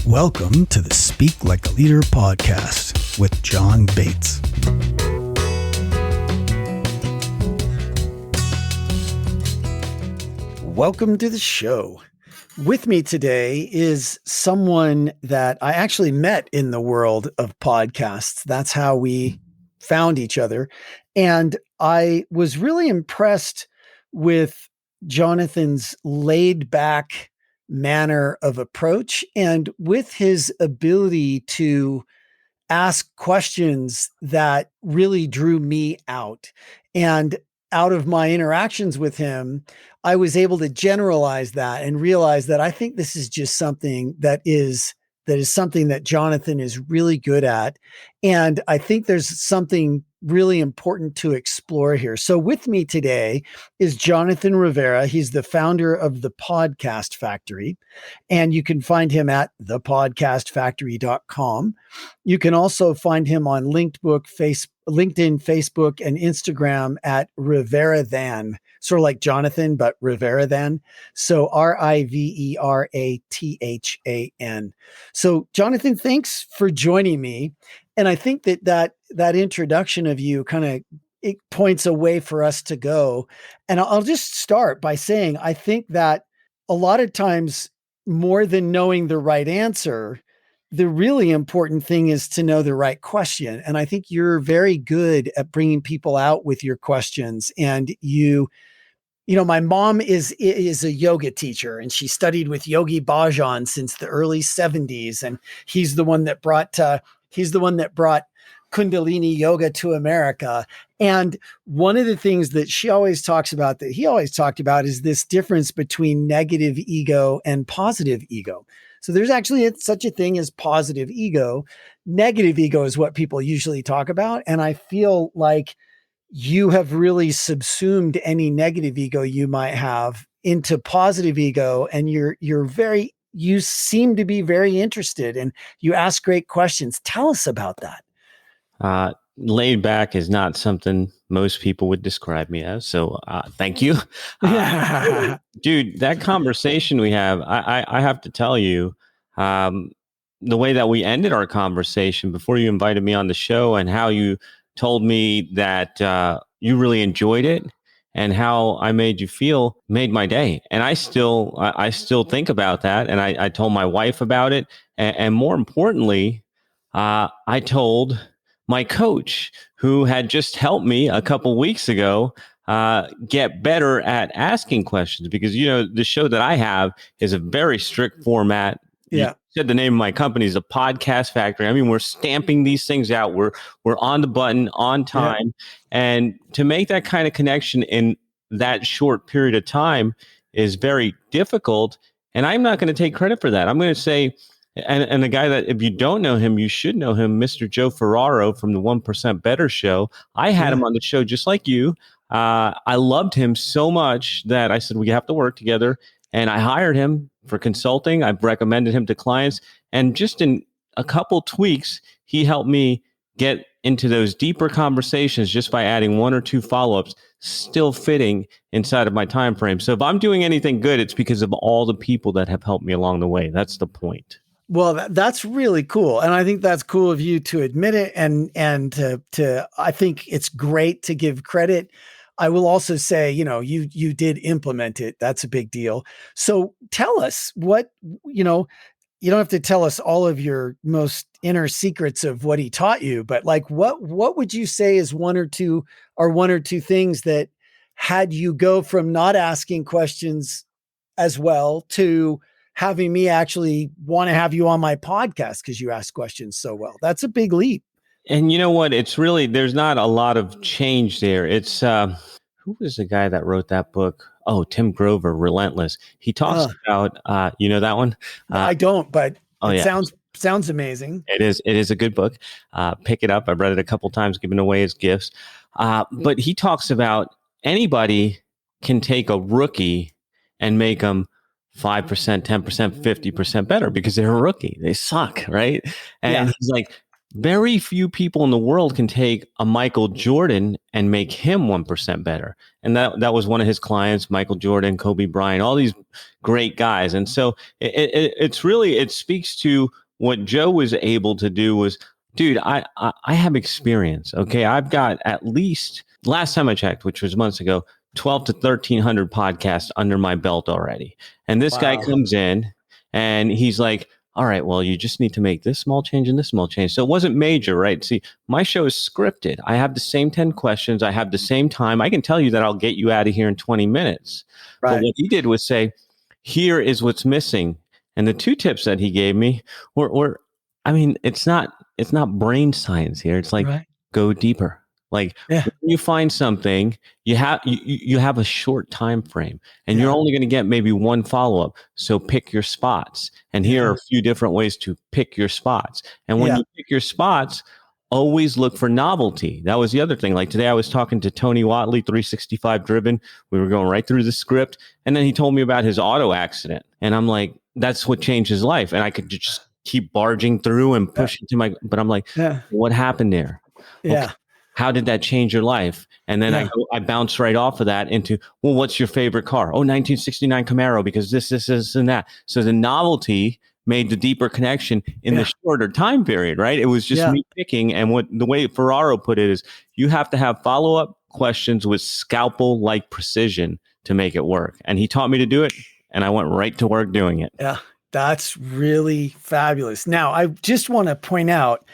Welcome to the Speak Like a Leader podcast with John Bates. Welcome to the show. With me today is someone that I actually met in the world of podcasts. That's how we found each other. And I was really impressed with Jonathan's laid back manner of approach and with his ability to ask questions that really drew me out. And out of my interactions with him, I was able to generalize that and realize that I think this is just something that is something that Jonathan is really good at. And I think there's something really important to explore here. So with me today is Jonathan Rivera. He's the founder of the Podcast Factory, and you can find him at thepodcastfactory.com. You can also find him on LinkedIn, Facebook, and Instagram at Rivera Than, sort of like Jonathan, but Rivera Than. So Riverathan. So Jonathan, thanks for joining me. And I think that introduction of you it points a way for us to go. And I'll just start by saying, I think that a lot of times, more than knowing the right answer, the really important thing is to know the right question. And I think you're very good at bringing people out with your questions. And my mom is a yoga teacher, and she studied with Yogi Bhajan since the early 70s. And he's the one that brought Kundalini yoga to America. And one of the things that he always talked about is this difference between negative ego and positive ego. So there's actually such a thing as positive ego. Negative ego is what people usually talk about. And I feel like you have really subsumed any negative ego you might have into positive ego. And you seem to be very interested, and you ask great questions. Tell us about that. Laid back is not something most people would describe me as. So thank you. Dude, that conversation we have, I have to tell you, the way that we ended our conversation before you invited me on the show, and how you told me that you really enjoyed it and how I made you feel, made my day. And I still think about that. And I told my wife about it. And more importantly, I told my coach, who had just helped me a couple weeks ago, get better at asking questions, because, the show that I have is a very strict format. Yeah. You said the name of my company is the Podcast Factory. I mean, we're stamping these things out. We're on the button, on time. Yeah. And to make that kind of connection in that short period of time is very difficult. And I'm not going to take credit for that. I'm going to say, and the guy that, if you don't know him, you should know him, Mr. Joe Ferraro from the 1% Better show. I had him on the show just like you. I loved him so much that I said, we have to work together. And I hired him for consulting. I've recommended him to clients. And just in a couple tweaks, he helped me get into those deeper conversations just by adding one or two follow-ups, still fitting inside of my time frame. So if I'm doing anything good, it's because of all the people that have helped me along the way. That's the point. Well, that's really cool. And I think that's cool of you to admit it. And I think it's great to give credit. I will also say, you did implement it. That's a big deal. So tell us what, you don't have to tell us all of your most inner secrets of what he taught you, but like, what would you say is one or two things that had you go from not asking questions as well to having me actually want to have you on my podcast because you ask questions so well? That's a big leap. And you know what? It's really, there's not a lot of change there. It's, who was the guy that wrote that book? Oh, Tim Grover, Relentless. He talks about, that one? I don't, but sounds amazing. It is a good book. Pick it up. I've read it a couple times, given away as gifts. But he talks about anybody can take a rookie and make them 5%, 10%, 50% better because they're a rookie. They suck, right? And he's like, very few people in the world can take a Michael Jordan and make him 1% better. And that was one of his clients, Michael Jordan, Kobe Bryant, all these great guys. And so it speaks to what Joe was able to do was, dude, I have experience. Okay. I've got at least, last time I checked, which was months ago, 12 to 1300 podcasts under my belt already. And this guy comes in and he's like, all right, well, you just need to make this small change and this small change. So it wasn't major, right? See, my show is scripted. I have the same 10 questions. I have the same time. I can tell you that I'll get you out of here in 20 minutes. Right. But what he did was say, here is what's missing. And the 2 tips that he gave me were I mean, it's not brain science here. It's like, go deeper. Like when you find something, you have a short time frame, and you're only going to get maybe one follow-up. So pick your spots. And here are a few different ways to pick your spots. And when you pick your spots, always look for novelty. That was the other thing. Like today I was talking to Tony Watley, 365 Driven. We were going right through the script. And then he told me about his auto accident. And I'm like, that's what changed his life. And I could just keep barging through and pushing to but I'm like, what happened there? Okay. How did that change your life? And then I bounce right off of that into, well, what's your favorite car? Oh, 1969 Camaro, because this, and that. So the novelty made the deeper connection in the shorter time period, right? It was just me picking. And the way Ferraro put it is, you have to have follow-up questions with scalpel-like precision to make it work. And he taught me to do it, and I went right to work doing it. Yeah, that's really fabulous. Now, I just want to point out,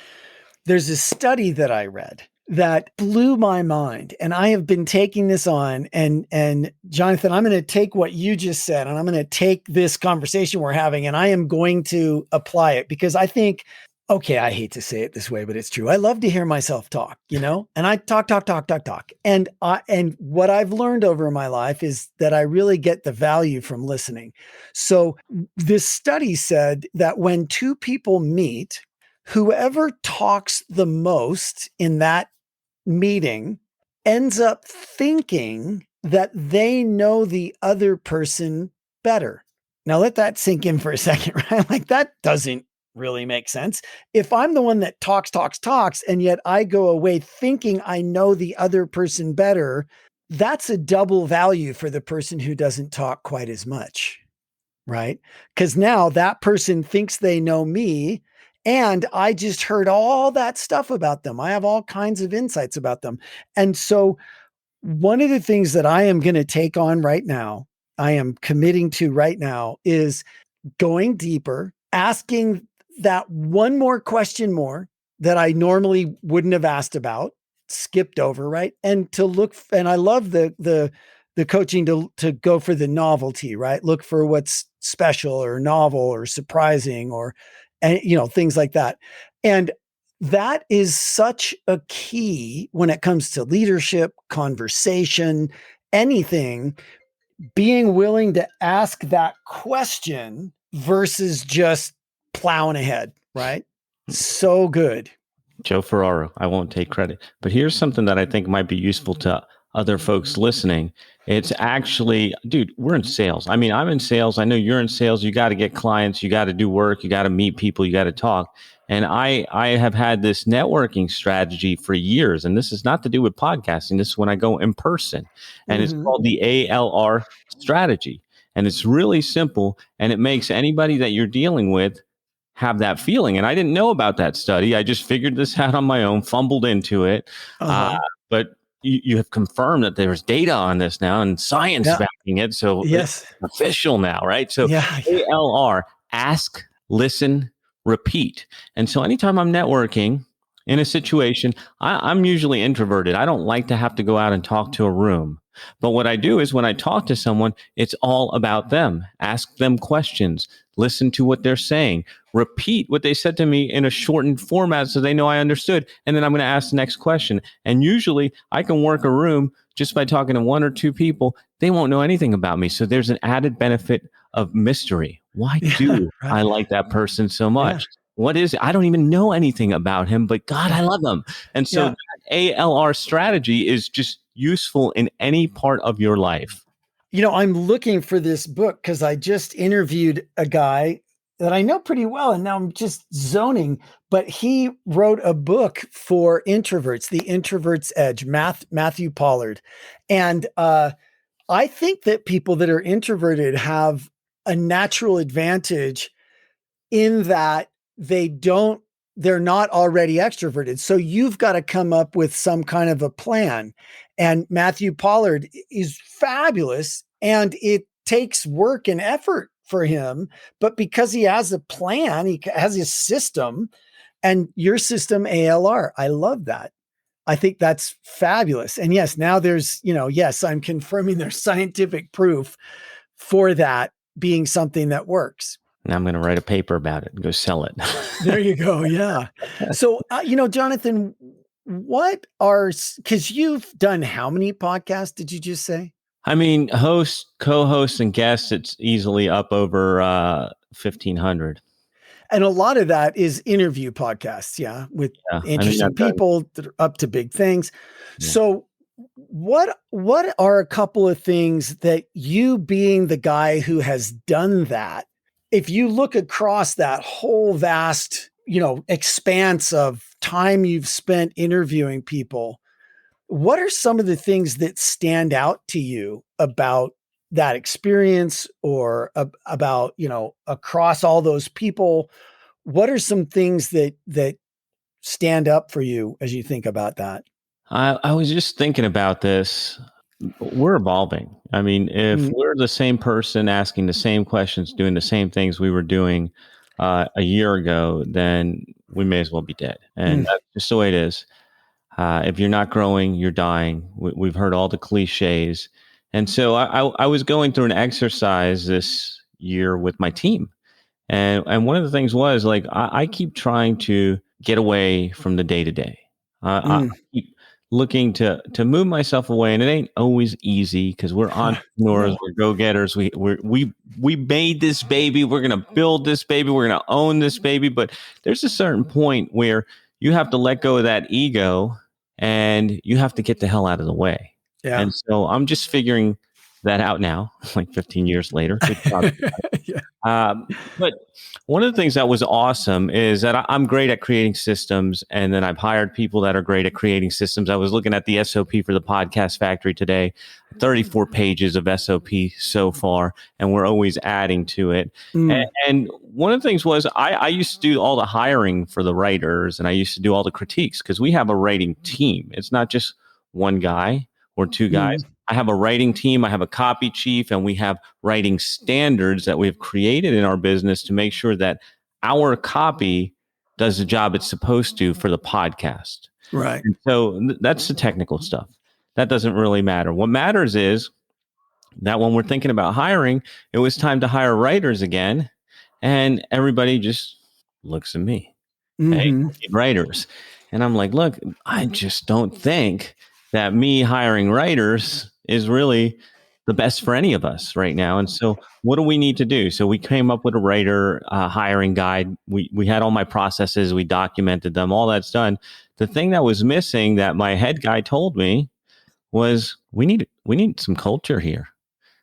there's a study that I read that blew my mind. And I have been taking this on, and Jonathan, I'm going to take what you just said, and I'm going to take this conversation we're having, and I am going to apply it, because I think, okay, I hate to say it this way, but it's true. I love to hear myself talk, and I talk. And what I've learned over my life is that I really get the value from listening. So this study said that when 2 people meet, whoever talks the most in that meeting ends up thinking that they know the other person better. Now let that sink in for a second, right? Like, that doesn't really make sense. If I'm the one that talks, and yet I go away thinking I know the other person better, that's a double value for the person who doesn't talk quite as much, right? Because now that person thinks they know me, and I just heard all that stuff about them. I have all kinds of insights about them. And so one of the things that I am going to take on right now, I am committing to right now, is going deeper, asking that one more question more that I normally wouldn't have asked about, skipped over, right? And to look, and I love the coaching to go for the novelty, right? Look for what's special or novel or surprising, or, and things like that. And that is such a key when it comes to leadership, conversation, anything, being willing to ask that question versus just plowing ahead, right? So good. Joe Ferraro, I won't take credit, but here's something that I think might be useful to other folks listening. It's actually, dude, we're in sales. I mean, I'm in sales. I know you're in sales. You got to get clients. You got to do work. You got to meet people. You got to talk. And I have had this networking strategy for years. And this is not to do with podcasting. This is when I go in person. And it's called the ALR strategy. And it's really simple. And it makes anybody that you're dealing with have that feeling. And I didn't know about that study. I just figured this out on my own, fumbled into it. But you have confirmed that there's data on this now and science backing it. So it's official now, right? So ALR, ask, listen, repeat. And so anytime I'm networking in a situation, I'm usually introverted. I don't like to have to go out and talk to a room. But what I do is when I talk to someone, it's all about them. Ask them questions, listen to what they're saying, repeat what they said to me in a shortened format so they know I understood. And then I'm going to ask the next question. And usually I can work a room just by talking to 1 or 2 people. They won't know anything about me. So there's an added benefit of mystery. Why do I like that person so much? What is it? I don't even know anything about him, but God, I love him. And so that ALR strategy is just useful in any part of your life. I'm looking for this book because I just interviewed a guy that I know pretty well, and now I'm just zoning, but he wrote a book for introverts, The Introvert's Edge, Matthew Pollard. And I think that people that are introverted have a natural advantage in that they're not already extroverted. So you've got to come up with some kind of a plan. And Matthew Pollard is fabulous, and it takes work and effort for him, but because he has a plan, he has his system, and your system ALR. I love that. I think that's fabulous. And yes, now there's, yes, I'm confirming there's scientific proof for that being something that works. And I'm going to write a paper about it and go sell it. There you go. Yeah. So, Jonathan, because you've done how many podcasts did you just say? I mean, hosts, co-hosts, and guests, it's easily up over 1,500. And a lot of that is interview podcasts, with interesting people that are up to big things. Yeah. So what are a couple of things that you, being the guy who has done that, if you look across that whole vast, expanse of time you've spent interviewing people, what are some of the things that stand out to you about that experience, or about, across all those people? What are some things that stand up for you as you think about that? I was just thinking about this. We're evolving. I mean, if we're the same person asking the same questions, doing the same things we were doing a year ago, then we may as well be dead. And that's just the way it is. If you're not growing, you're dying. We've heard all the cliches. And so I was going through an exercise this year with my team. And one of the things was, like, I keep trying to get away from the day-to-day. I keep looking to move myself away, and it ain't always easy because we're entrepreneurs, we're go-getters. We made this baby. We're going to build this baby. We're going to own this baby. But there's a certain point where you have to let go of that ego, and you have to get the hell out of the way. Yeah. And so I'm just figuring that out now, like 15 years later. But one of the things that was awesome is that I'm great at creating systems, and then I've hired people that are great at creating systems. I was looking at the SOP for the Podcast Factory today, 34 pages of SOP so far, and we're always adding to it. And one of the things was I used to do all the hiring for the writers, and I used to do all the critiques, because we have a writing team. It's not just one guy or two guys. I have a writing team, I have a copy chief, and we have writing standards that we've created in our business to make sure that our copy does the job it's supposed to for the podcast. Right. And so that's the technical stuff. That doesn't really matter. What matters is that when we're thinking about hiring, it was time to hire writers again, and everybody just looks at me. Hey, writers. And I'm like, look, I just don't think that me hiring writers is really the best for any of us right now. And so what do we need to do? So we came up with a writer hiring guide. We had all my processes. We documented them. All that's done. The thing that was missing, that my head guy told me, was we need some culture here,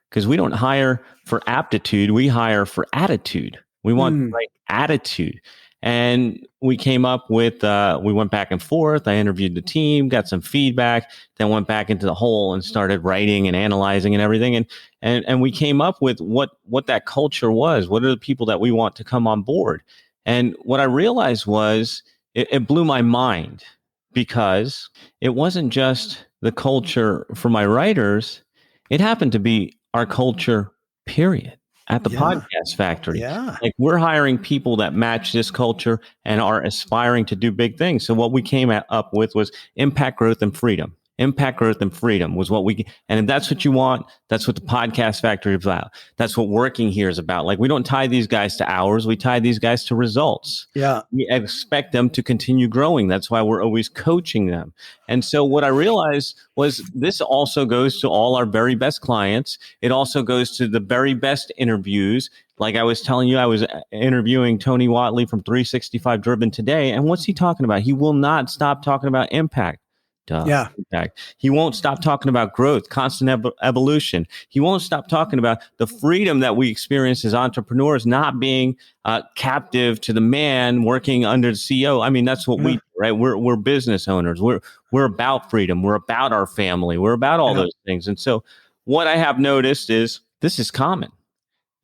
because we don't hire for aptitude. We hire for attitude. We want the right attitude. And we came up with, we went back and forth. I interviewed the team, got some feedback, then went back into the hole and started writing and analyzing and everything. And we came up with what that culture was. What are the people that we want to come on board? And what I realized was it blew my mind, because it wasn't just the culture for my writers. It happened to be our culture, period. At the Podcast Factory. Like, we're hiring people that match this culture and are aspiring to do big things. So what we came up with was impact, growth, and freedom. Impact, growth, and freedom was what and if that's what you want, that's what the Podcast Factory is about. That's what working here is about. Like, we don't tie these guys to hours. We tie these guys to results. Yeah. We expect them to continue growing. That's why we're always coaching them. And so what I realized was this also goes to all our very best clients. It also goes to the very best interviews. Like I was telling you, I was interviewing Tony Watley from 365 Driven today. And what's he talking about? He will not stop talking about impact. Yeah. Impact. He won't stop talking about growth, constant evolution. He won't stop talking about the freedom that we experience as entrepreneurs, not being captive to the man working under the CEO. I mean, that's what we do, right? We're business owners. We're about freedom. We're about our family. We're about all those things. And so what I have noticed is this is common.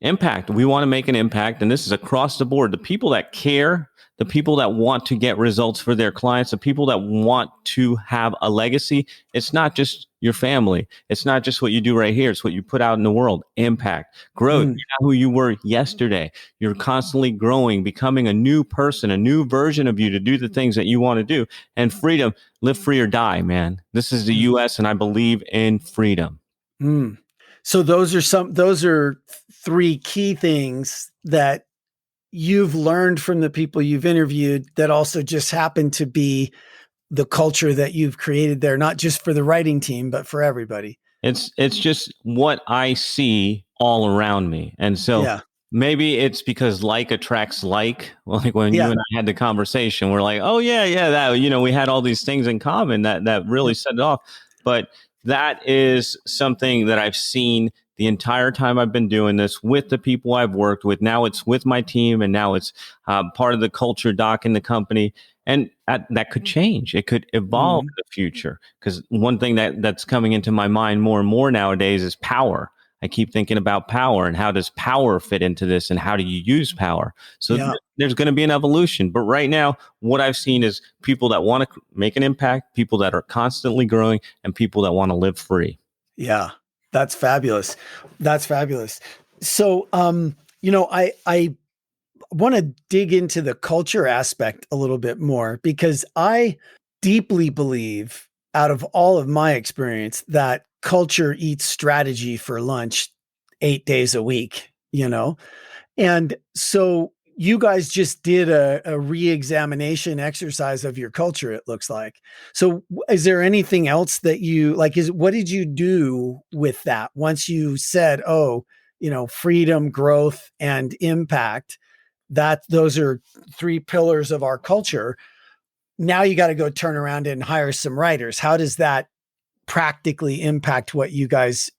Impact. We want to make an impact, and this is across the board. The people that care, the people that want to get results for their clients, the people that want to have a legacy. It's not just your family. It's not just what you do right here. It's what you put out in the world. Impact, growth. You're not who you were yesterday. You're constantly growing, becoming a new person, a new version of you to do the things that you want to do. And freedom, live free or die, man. This is the US, and I believe in freedom. So those are three key things that you've learned from the people you've interviewed that also just happen to be the culture that you've created there, not just for the writing team, but for everybody. It's just what I see all around me. And so maybe it's because like attracts like. Like when you and I had the conversation, we're like, oh yeah, that, we had all these things in common that really set it off. But that is something that I've seen the entire time I've been doing this with the people I've worked with. Now it's with my team, and now it's part of the culture doc in the company. And that could change. It could evolve in the future. Because one thing that's coming into my mind more and more nowadays is power. I keep thinking about power and how does power fit into this and how do you use power? So there's going to be an evolution. But right now, what I've seen is people that want to make an impact, people that are constantly growing, and people that want to live free. Yeah, that's fabulous. That's fabulous. So, I want to dig into the culture aspect a little bit more, because I deeply believe, out of all of my experience, that culture eats strategy for lunch 8 days a week, And so you guys just did a re-examination exercise of your culture, it looks like. So is there anything else that you what did you do with that once you said, freedom, growth, and impact, that those are 3 pillars of our culture? Now you got to go turn around and hire some writers. How does that practically impact what you guys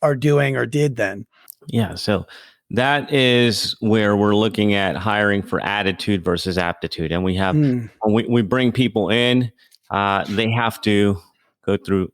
are doing or did then? Yeah. So that is where we're looking at hiring for attitude versus aptitude. And we have, when we bring people in, they have to go through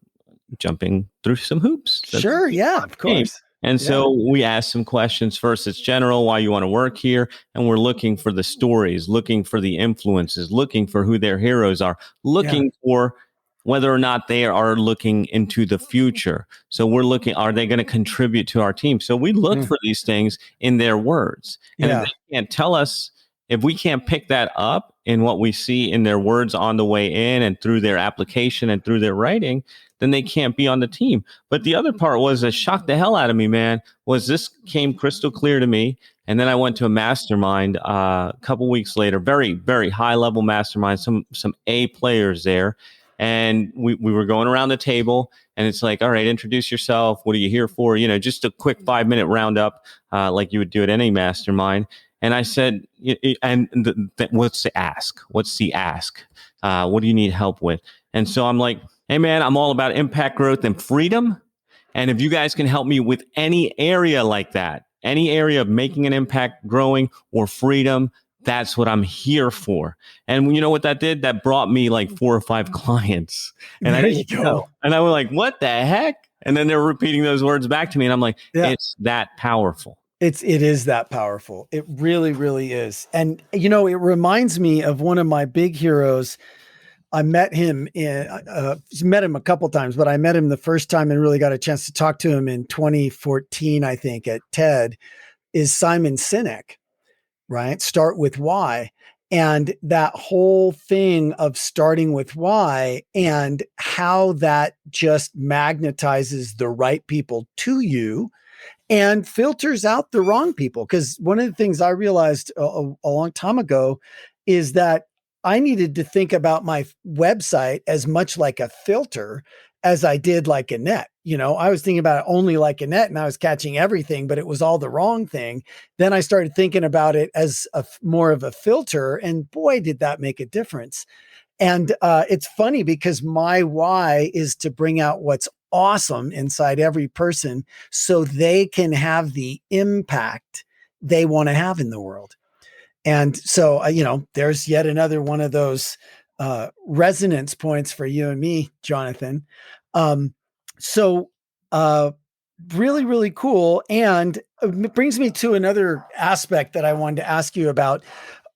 jumping through some hoops. Sure. Yeah, of course. And so we ask some questions. First, it's general, why you want to work here. And we're looking for the stories, looking for the influences, looking for who their heroes are, looking for whether or not they are looking into the future. So we're looking, are they going to contribute to our team? So we look for these things in their words. And if they can't tell us, if we can't pick that up in what we see in their words on the way in and through their application and through their writing, then they can't be on the team. But the other part was that shocked the hell out of me, man, was this came crystal clear to me. And then I went to a mastermind a couple weeks later, very, very high level mastermind, some A players there. And we were going around the table, and it's like, all right, introduce yourself. What are you here for? Just a quick 5-minute roundup, like you would do at any mastermind. And I said, what's the ask? What's the ask? What do you need help with? And so I'm like, hey, man, I'm all about impact, growth, and freedom. And if you guys can help me with any area like that, any area of making an impact, growing, or freedom, that's what I'm here for. And you know what that did? That brought me like 4 or 5 clients. And I didn't know. And I was like, what the heck? And then they're repeating those words back to me. And I'm like, it's that powerful. It is that powerful. It really, really is. And, it reminds me of one of my big heroes. I met him met him a couple times, but I met him the first time and really got a chance to talk to him in 2014, I think, at TED, is Simon Sinek. Right? Start with why. And that whole thing of starting with why and how that just magnetizes the right people to you and filters out the wrong people. Because one of the things I realized a long time ago is that I needed to think about my website as much like a filter as I did like a net. I was thinking about it only like a net, and I was catching everything, but it was all the wrong thing. Then I started thinking about it as more of a filter, and boy, did that make a difference. And it's funny because my why is to bring out what's awesome inside every person so they can have the impact they want to have in the world. And so, there's yet another one of those resonance points for you and me, Jonathan. Um, so, really, really cool. And it brings me to another aspect that I wanted to ask you about.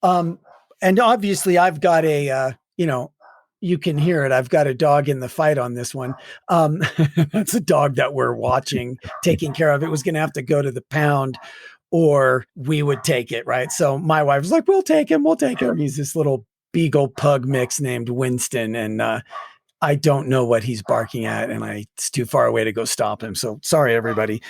Um, and obviously, I've got you can hear it. I've got a dog in the fight on this one. That's a dog that we're watching, taking care of. It was going to have to go to the pound or we would take it, right? So my wife was like, we'll take him. He's this little beagle pug mix named Winston. And I don't know what he's barking at, and it's too far away to go stop him. So sorry, everybody.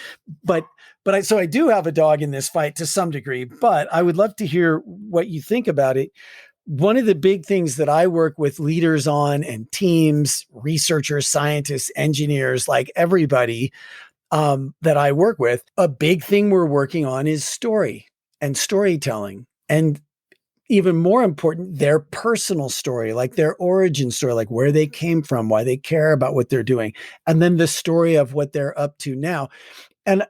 So I do have a dog in this fight to some degree, but I would love to hear what you think about it. One of the big things that I work with leaders on and teams, researchers, scientists, engineers, like everybody that I work with, a big thing we're working on is story and storytelling. And even more important, their personal story, like their origin story, like where they came from, why they care about what they're doing, and then the story of what they're up to now. And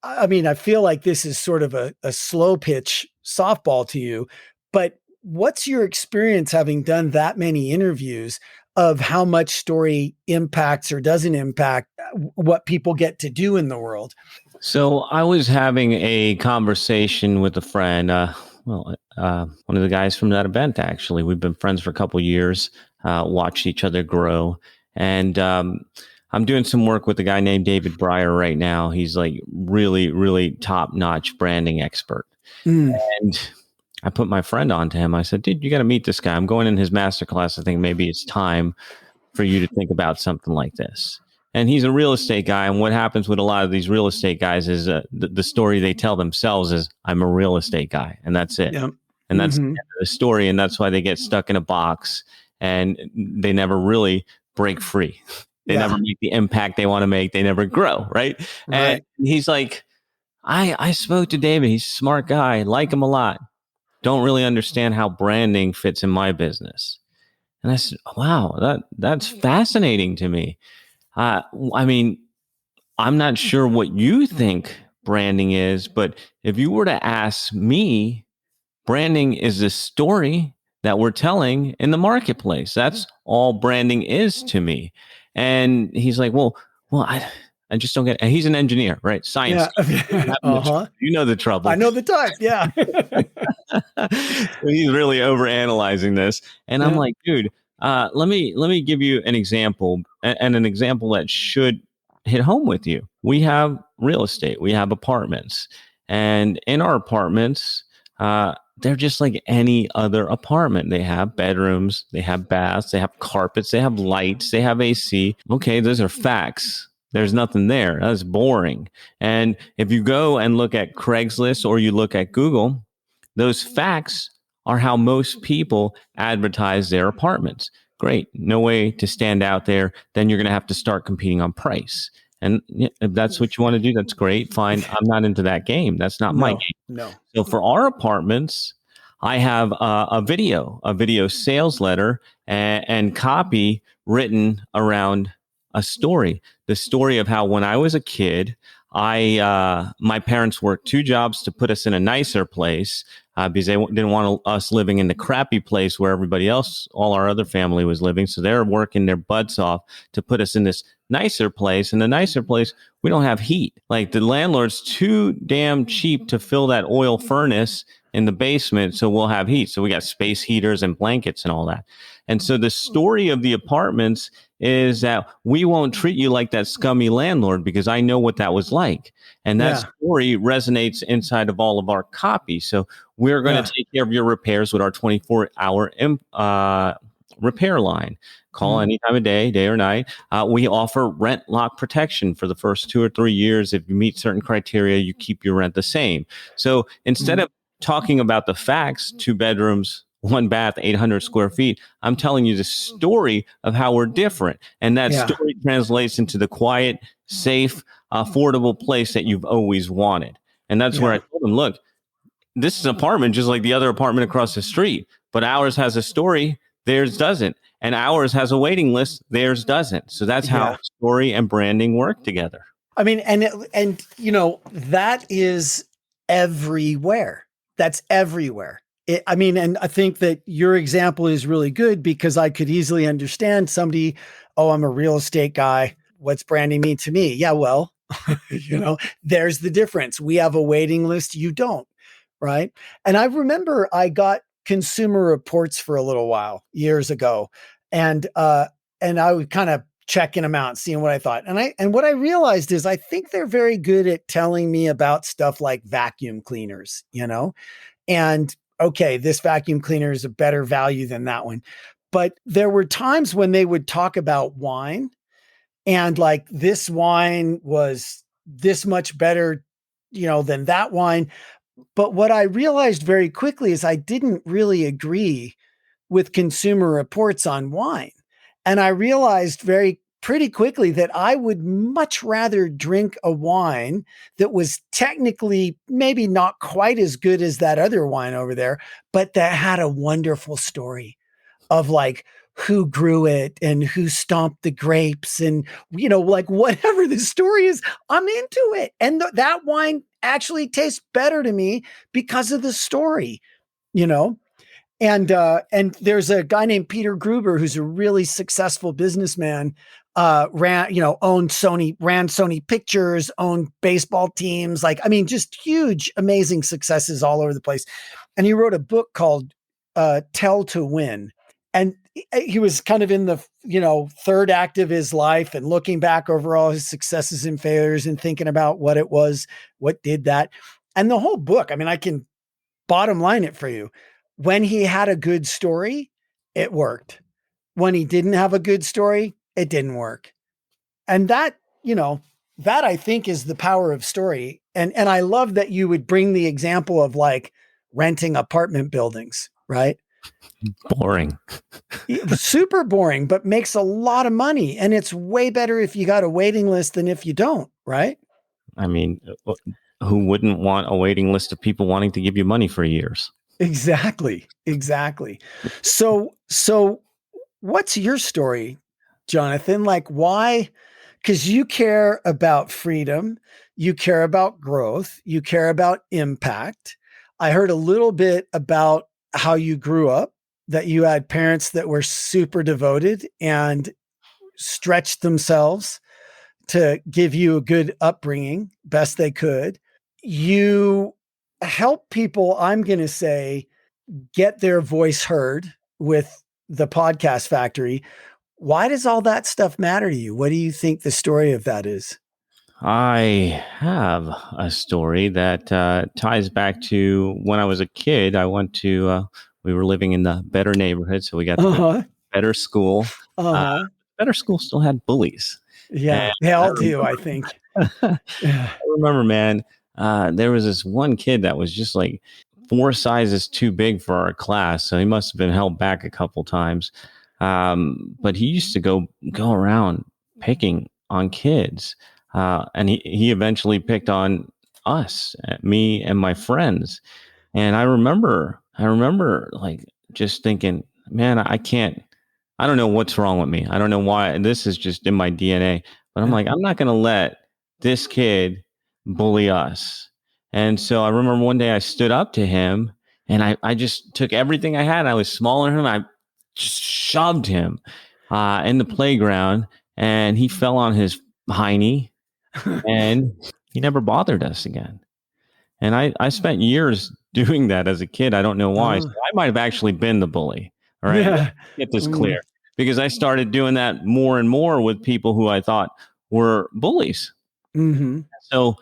I mean, I feel like this is sort of a slow pitch softball to you, but what's your experience having done that many interviews of how much story impacts or doesn't impact what people get to do in the world? So I was having a conversation with a friend, one of the guys from that event, actually. We've been friends for a couple of years, watched each other grow. And I'm doing some work with a guy named David Breyer right now. He's like really, really top-notch branding expert. And I put my friend on to him. I said, dude, you got to meet this guy. I'm going in his masterclass. I think maybe it's time for you to think about something like this. And he's a real estate guy. And what happens with a lot of these real estate guys is the story they tell themselves is, I'm a real estate guy. And that's it. Yep. And that's the story. And that's why they get stuck in a box and they never really break free. They never make the impact they want to make. They never grow. Right. And he's like, I spoke to David. He's a smart guy. Like him a lot. Don't really understand how branding fits in my business. And I said, wow, that's fascinating to me. I mean, I'm not sure what you think branding is, but if you were to ask me, branding is the story that we're telling in the marketplace. That's all branding is to me. And he's like, well, I just don't get it. And he's an engineer, right? Science. Yeah. You know the trouble. I know the type. Yeah. So he's really overanalyzing this. And I'm like, dude, let me give you an example, and an example that should hit home with you. We have real estate. We have apartments. And in our apartments, they're just like any other apartment. They have bedrooms, they have baths, they have carpets, they have lights, they have AC. Okay, those are facts. There's nothing there. That's boring. And if you go and look at Craigslist or you look at Google, those facts are how most people advertise their apartments. Great. No way to stand out there. Then you're going to have to start competing on price. And if that's what you want to do, that's great. Fine. I'm not into that game. That's not my game. No. So for our apartments, I have a video sales letter and copy written around a story. The story of how when I was a kid, my parents worked 2 jobs to put us in a nicer place because they didn't want us living in the crappy place where everybody else, all our other family was living. So they're working their butts off to put us in this nicer place. And the nicer place, we don't have heat. Like the landlord's too damn cheap to fill that oil furnace in the basement. So we'll have heat. So we got space heaters and blankets and all that. And so the story of the apartments is that we won't treat you like that scummy landlord because I know what that was like. And that story resonates inside of all of our copy. So we're going to take care of your repairs with our 24-hour repair line. Call any time of day, day or night. We offer rent lock protection for the first 2 or 3 years. If you meet certain criteria, you keep your rent the same. So instead of talking about the facts, 2 bedrooms, 1 bath, 800 square feet, I'm telling you the story of how we're different. And that story translates into the quiet, safe, affordable place that you've always wanted. And that's where I told them, look, this is an apartment just like the other apartment across the street, but ours has a story theirs doesn't. And ours has a waiting list, theirs doesn't. So that's how Yeah. story and branding work together. I mean, and that is everywhere. That's everywhere. I mean, and I think that your example is really good because I could easily understand somebody, oh, I'm a real estate guy. What's branding mean to me? Yeah, well, there's the difference. We have a waiting list. You don't, right? And I remember I got Consumer Reports for a little while years ago, and I would kind of checking them out, seeing what I thought. And what I realized is I think they're very good at telling me about stuff like vacuum cleaners, and okay, this vacuum cleaner is a better value than that one. But there were times when they would talk about wine and like this wine was this much better, than that wine. But what I realized very quickly is I didn't really agree with Consumer Reports on wine. And I realized pretty quickly that I would much rather drink a wine that was technically maybe not quite as good as that other wine over there, but that had a wonderful story of like who grew it and who stomped the grapes and, like whatever the story is, I'm into it. And that wine actually tastes better to me because of the story, you know? And there's a guy named Peter Gruber who's a really successful businessman. Ran Sony Pictures, owned baseball teams, just huge, amazing successes all over the place. And he wrote a book called Tell to Win. And he was kind of in the third act of his life and looking back over all his successes and failures and thinking about what it was, what did that. And the whole book, I mean, I can bottom line it for you. When he had a good story, it worked. When he didn't have a good story, it didn't work. And that I think is the power of story. And I love that you would bring the example of like renting apartment buildings, right? Boring. Super boring, but makes a lot of money. And it's way better if you got a waiting list than if you don't, right? I mean, who wouldn't want a waiting list of people wanting to give you money for years? Exactly. So what's your story, Jonathan? Like why? Because you care about freedom, you care about growth, you care about impact. I heard a little bit about how you grew up, that you had parents that were super devoted and stretched themselves to give you a good upbringing, best they could. You help people, I'm going to say, get their voice heard with the Podcast Factory. Why does all that stuff matter to you? What do you think the story of that is? I have a story that ties back to when I was a kid. I went to, we were living in the better neighborhood, so we got the better school. Better school still had bullies. Yeah, and they all do, I think. I remember, man, there was this one kid that was just like 4 sizes too big for our class, so he must have been held back a couple times. But he used to go around picking on kids. And he eventually picked on us, me and my friends. And I remember like just thinking, man, I don't know what's wrong with me. I don't know why. This is just in my DNA. But I'm like, I'm not going to let this kid bully us. And so I remember one day I stood up to him and I just took everything I had. I was smaller than him. I just shoved him in the playground and he fell on his hiney. And he never bothered us again. And I spent years doing that as a kid. I don't know why. So I might have actually been the bully. All right. Yeah. Get this clear. Because I started doing that more and more with people who I thought were bullies. Mm-hmm. So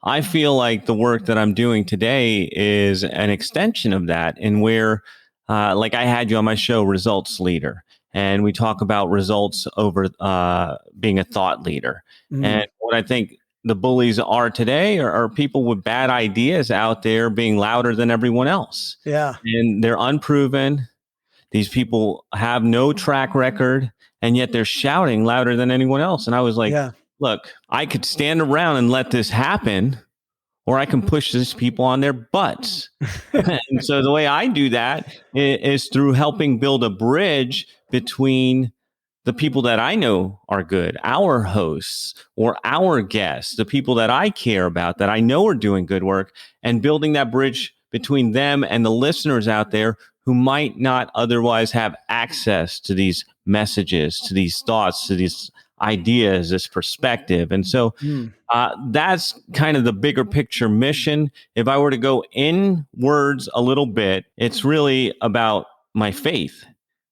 I feel like the work that I'm doing today is an extension of that, and where like I had you on my show, Results Leader. And we talk about results over being a thought leader. And what I think the bullies are today are people with bad ideas out there being louder than everyone else. Yeah. And they're unproven. These people have no track record, and yet they're shouting louder than anyone else. And I was like, look, I could stand around and let this happen, or I can push these people on their butts. And so the way I do that is through helping build a bridge between the people that I know are good, our hosts or our guests, the people that I care about, that I know are doing good work, and building that bridge between them and the listeners out there who might not otherwise have access to these messages, to these thoughts, to these ideas, this perspective. And so that's kind of the bigger picture mission. If I were to go inwards a little bit, it's really about my faith.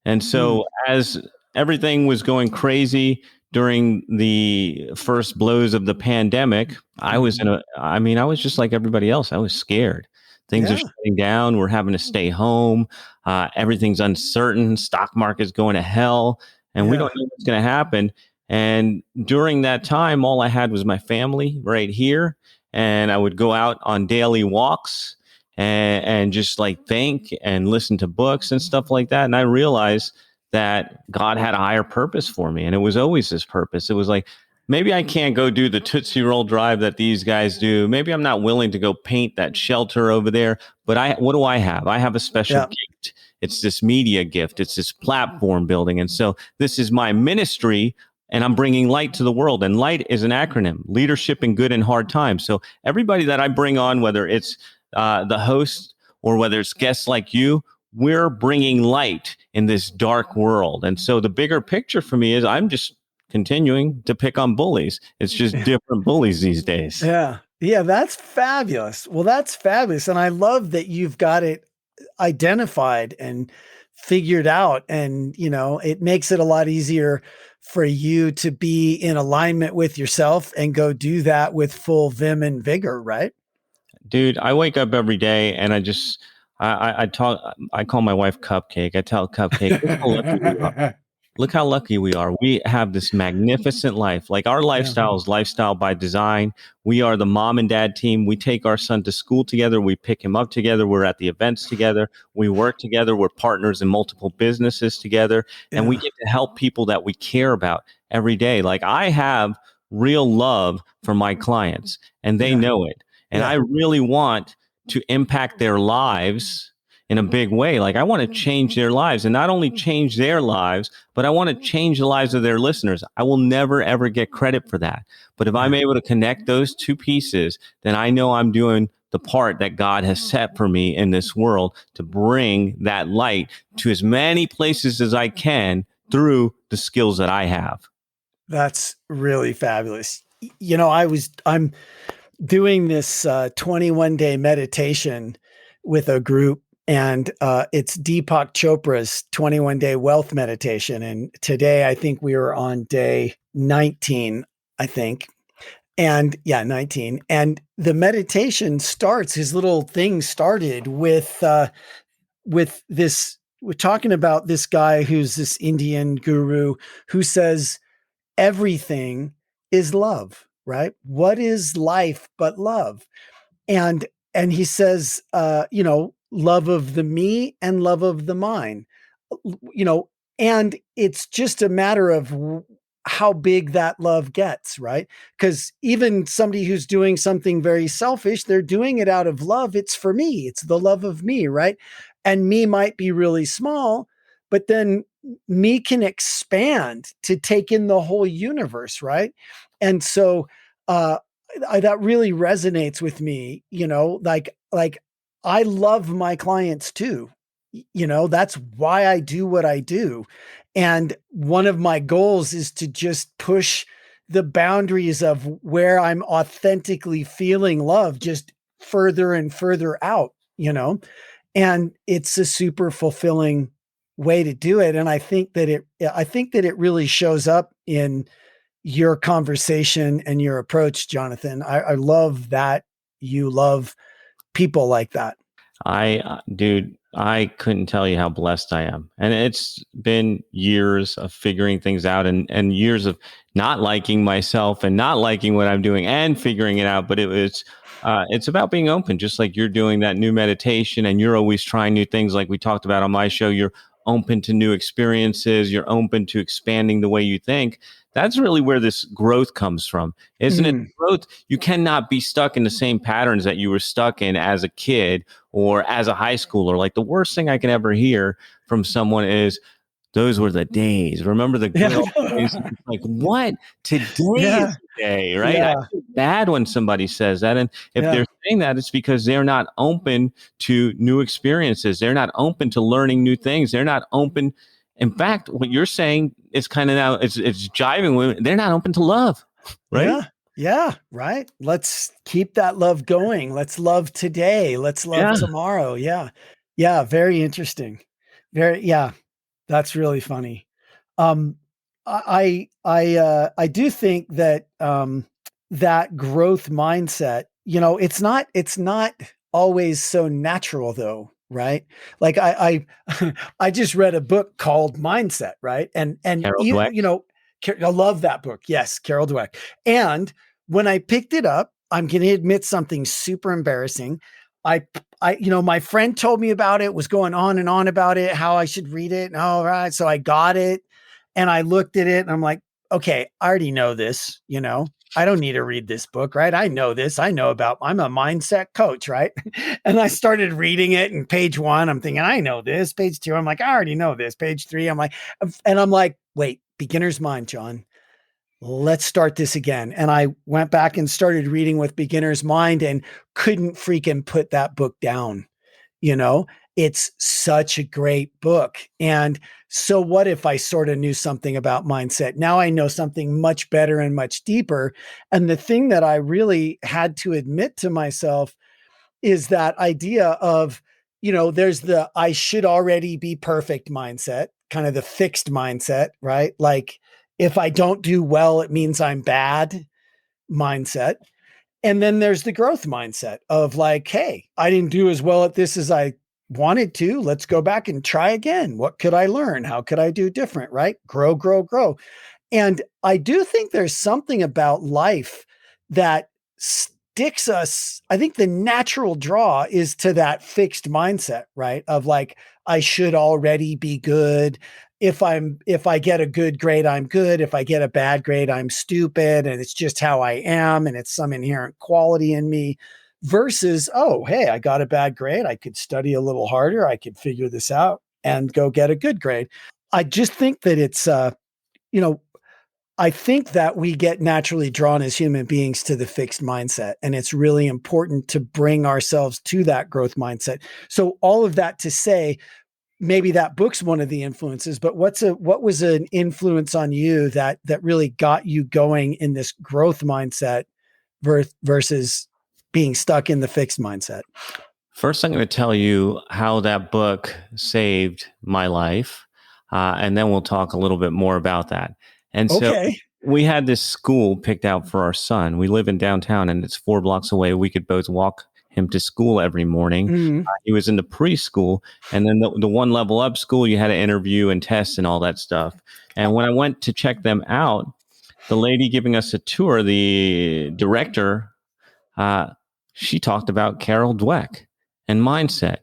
And so as everything was going crazy during the first blows of the pandemic, I was I was just like everybody else. I was scared. Things are shutting down. We're having to stay home. Everything's uncertain. Stock market's going to hell, and we don't know what's going to happen. And during that time, all I had was my family right here. And I would go out on daily walks and just like think and listen to books and stuff like that. And I realized that God had a higher purpose for me. And it was always this purpose. It was like, maybe I can't go do the Tootsie Roll drive that these guys do. Maybe I'm not willing to go paint that shelter over there. But what do I have? I have a special gift. It's this media gift. It's this platform building. And so this is my ministry. And I'm bringing light to the world. And light is an acronym: leadership in good and hard times. So everybody that I bring on, whether it's the host or whether it's guests like you, we're bringing light in this dark world. And so the bigger picture for me is I'm just continuing to pick on bullies. It's just different bullies these days. Yeah. Yeah. That's fabulous. Well, that's fabulous. And I love that you've got it identified and figured out. And, it makes it a lot easier for you to be in alignment with yourself and go do that with full vim and vigor, right? Dude, I wake up every day and I call my wife Cupcake. I tell Cupcake, look how lucky we are. We have this magnificent life. Like, our lifestyle is lifestyle by design. We are the mom and dad team. We take our son to school together. We pick him up together. We're at the events together. We work together. We're partners in multiple businesses together. And we get to help people that we care about every day. Like, I have real love for my clients, and they know it. And I really want to impact their lives in a big way. Like, I want to change their lives, and not only change their lives, but I want to change the lives of their listeners. I will never, ever get credit for that. But if I'm able to connect those two pieces, then I know I'm doing the part that God has set for me in this world to bring that light to as many places as I can through the skills that I have. That's really fabulous. I'm doing this 21-day meditation with a group, and it's Deepak Chopra's 21-day wealth meditation. And today, I think we were on day 19, I think. And 19. And the meditation starts, his little thing started with this, we're talking about this guy who's this Indian guru who says, everything is love, right? What is life but love? And he says, love of the me and love of the mine, and it's just a matter of how big that love gets, right? Because even somebody who's doing something very selfish, they're doing it out of love. It's for me. It's the love of me, right? And me might be really small, but then me can expand to take in the whole universe, right? And so that really resonates with me, like I love my clients too. That's why I do what I do. And one of my goals is to just push the boundaries of where I'm authentically feeling love just further and further out, and it's a super fulfilling way to do it. And I think that it really shows up in your conversation and your approach, Jonathan. I love that you love people like that. Dude, I couldn't tell you how blessed I am. And it's been years of figuring things out and years of not liking myself and not liking what I'm doing and figuring it out. But it's about being open, just like you're doing that new meditation, and you're always trying new things. Like we talked about on my show, you're open to new experiences. You're open to expanding the way you think. That's really where this growth comes from, isn't it? Mm. Growth, you cannot be stuck in the same patterns that you were stuck in as a kid or as a high schooler. Like the worst thing I can ever hear from someone is, those were the days. Remember the good old days? Yeah. It's like, what? Today is Yeah. the day, right? I Yeah. feel bad when somebody says that. And if Yeah. they're saying that, it's because they're not open to new experiences. They're not open to learning new things. They're not open. In fact, what you're saying is kind of now it's jiving with, they're not open to love, right? Yeah. Yeah. Right. Let's keep that love going. Let's love today. Let's love Yeah. tomorrow. Yeah. Yeah. Very interesting. Yeah. That's really funny. Um, I do think that, that growth mindset, it's not always so natural though, right? Like I just read a book called Mindset, right? And Carol Dweck. I love that book. Yes, Carol Dweck. And when I picked it up, I'm going to admit something super embarrassing. I, my friend told me about it, was going on and on about it, how I should read it. And all right. So I got it and I looked at it and I'm like, okay, I already know this, I don't need to read this book, right? I know this. I'm a mindset coach, right? And I started reading it, and page 1, I'm thinking, I know this. Page 2, I'm like, I already know this. Page 3, I'm like, wait, beginner's mind, John. Let's start this again. And I went back and started reading with beginner's mind and couldn't freaking put that book down. It's such a great book. And so what if I sort of knew something about mindset? Now I know something much better and much deeper. And the thing that I really had to admit to myself is that idea of, there's the I should already be perfect mindset, kind of the fixed mindset, right? Like if I don't do well, it means I'm bad mindset. And then there's the growth mindset of like, hey, I didn't do as well at this as I wanted to. Let's go back and try again. What could I learn? How could I do different? Right? Grow, grow, grow. And I do think there's something about life that sticks us. I think the natural draw is to that fixed mindset, right? Of like, I should already be good. If I get a good grade, I'm good. If I get a bad grade, I'm stupid. And it's just how I am. And it's some inherent quality in me versus, oh, hey, I got a bad grade. I could study a little harder. I could figure this out and go get a good grade. I just think that it's, I think that we get naturally drawn as human beings to the fixed mindset. And it's really important to bring ourselves to that growth mindset. So all of that to say, maybe that book's one of the influences, but what was an influence on you that really got you going in this growth mindset versus being stuck in the fixed mindset? First, I'm going to tell you how that book saved my life. And then we'll talk a little bit more about that. And so Okay. we had this school picked out for our son. We live in downtown and it's 4 blocks away. We could both walk him to school every morning. Mm. He was in the preschool, and then the one level up school, you had to interview and test and all that stuff. And when I went to check them out, the lady giving us a tour, the director, she talked about Carol Dweck and mindset.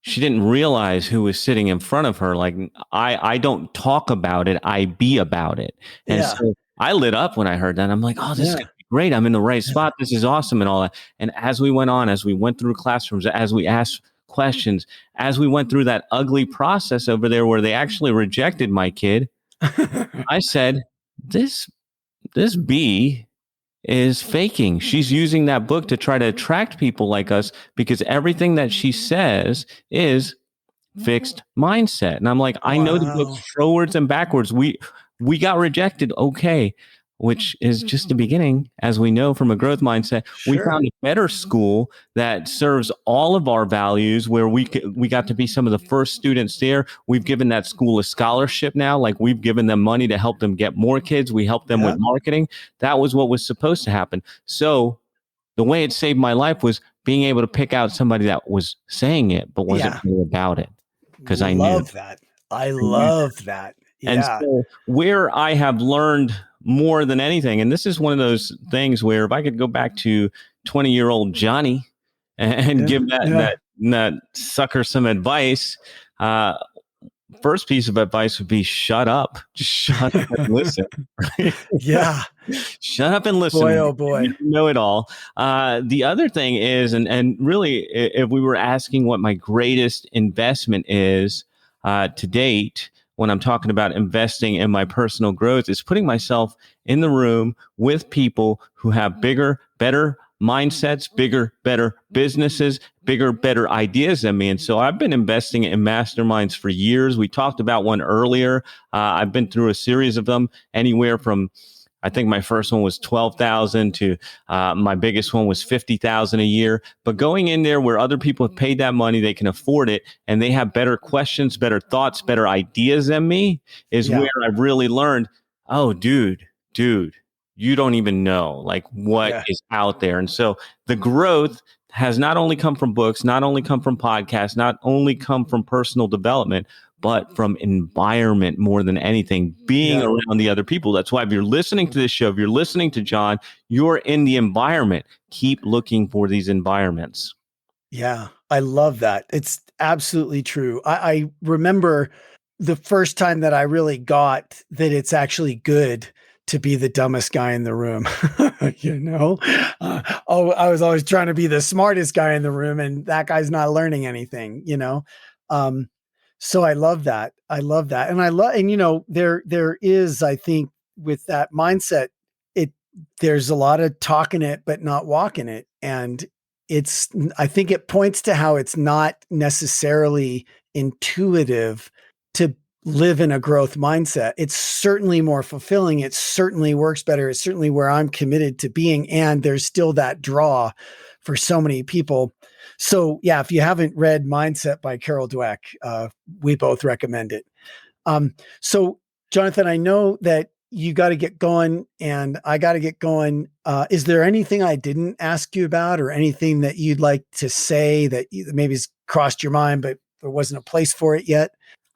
She didn't realize who was sitting in front of her. Like I don't talk about it, I be about it. And Yeah. so I lit up when I heard that. I'm like, oh, this is gonna be great. I'm in the right spot. This is awesome and all that. And as we went on, as we went through classrooms, as we asked questions, as we went through that ugly process over there where they actually rejected my kid, I said, this bee is faking. She's using that book to try to attract people like us because everything that she says is fixed mindset. And I'm like, I know the book forwards and backwards. We got rejected. Okay. Which is just the beginning, as we know from a growth mindset. Sure. We found a better school that serves all of our values, where we got to be some of the first students there. We've given that school a scholarship now. Like we've given them money to help them get more kids. We help them with marketing. That was what was supposed to happen. So the way it saved my life was being able to pick out somebody that was saying it, but wasn't really about it. Because I love that. I love that. Yeah. And so where I have learned more than anything, and this is one of those things where if I could go back to 20-year-old Johnny and give that sucker some advice, first piece of advice would be shut up. Just shut up and listen. Right? Yeah. Shut up and listen. Boy, oh You boy. don't know it all. The other thing is, and really, if we were asking what my greatest investment is to date, when I'm talking about investing in my personal growth, is putting myself in the room with people who have bigger, better mindsets, bigger, better businesses, bigger, better ideas than me. And so I've been investing in masterminds for years. We talked about one earlier. I've been through a series of them, anywhere from, I think my first one was 12,000 to my biggest one was 50,000 a year. But going in there where other people have paid that money, they can afford it, and they have better questions, better thoughts, better ideas than me, is Yeah. where I've really learned, oh, dude, you don't even know like what Yeah. is out there. And so the growth has not only come from books, not only come from podcasts, not only come from personal development, but from environment more than anything, being Yeah. around the other people. That's why if you're listening to this show, if you're listening to John, you're in the environment. Keep looking for these environments. Yeah, I love that. It's absolutely true. I remember the first time that I really got that it's actually good to be the dumbest guy in the room. You know, I was always trying to be the smartest guy in the room, and that guy's not learning anything. Um, so I love that. I love that, and there is, I think, with that mindset, it there's a lot of talking it but not walking it, and I think it points to how it's not necessarily intuitive to live in a growth mindset. It's certainly more fulfilling. It certainly works better. It's certainly where I'm committed to being. And there's still that draw for so many people. So yeah, if you haven't read Mindset by Carol Dweck, we both recommend it. So Jonathan, I know that you got to get going and I got to get going. Is there anything I didn't ask you about or anything that you'd like to say that maybe has crossed your mind, but there wasn't a place for it yet?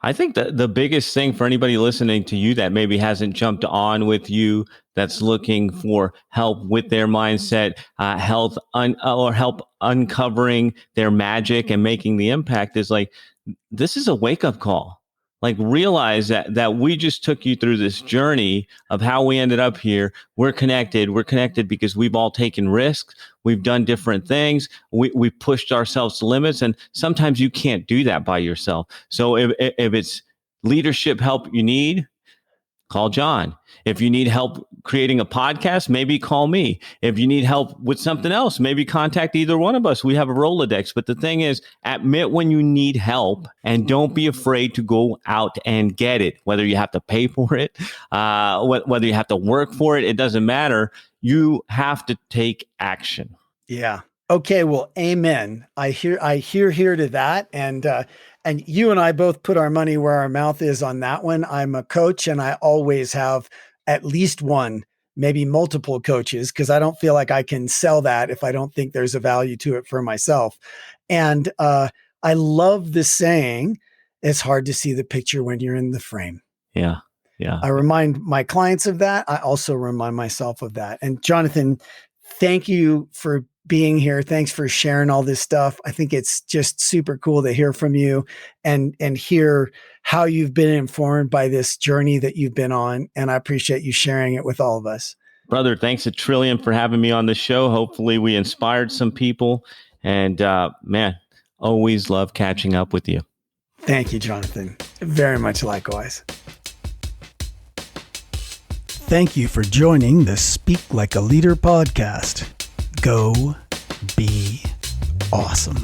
I think that the biggest thing for anybody listening to you that maybe hasn't jumped on with you, that's looking for help with their mindset, or help uncovering their magic and making the impact, is like, this is a wake up call. Like, realize that we just took you through this journey of how we ended up here. We're connected. We're connected because we've all taken risks. We've done different things. We pushed ourselves to limits. And sometimes you can't do that by yourself. So if it's leadership help you need, call John. If you need help creating a podcast, maybe call me. If you need help with something else, maybe contact either one of us. We have a Rolodex. But the thing is, admit when you need help and don't be afraid to go out and get it, whether you have to pay for it, whether you have to work for it. It doesn't matter. You have to take action. Yeah. Okay. Well, amen. I hear to that. And you and I both put our money where our mouth is on that one. I'm a coach and I always have at least one, maybe multiple coaches, because I don't feel like I can sell that if I don't think there's a value to it for myself. And I love the saying, it's hard to see the picture when you're in the frame. Yeah. Yeah. I remind my clients of that. I also remind myself of that. And Jonathan, thank you for being here. Thanks for sharing all this stuff. I think it's just super cool to hear from you and hear how you've been informed by this journey that you've been on. And I appreciate you sharing it with all of us. Brother, thanks a trillion for having me on the show. Hopefully we inspired some people. And man, always love catching up with you. Thank you, Jonathan. Very much likewise. Thank you for joining the Speak Like a Leader podcast. Go be awesome.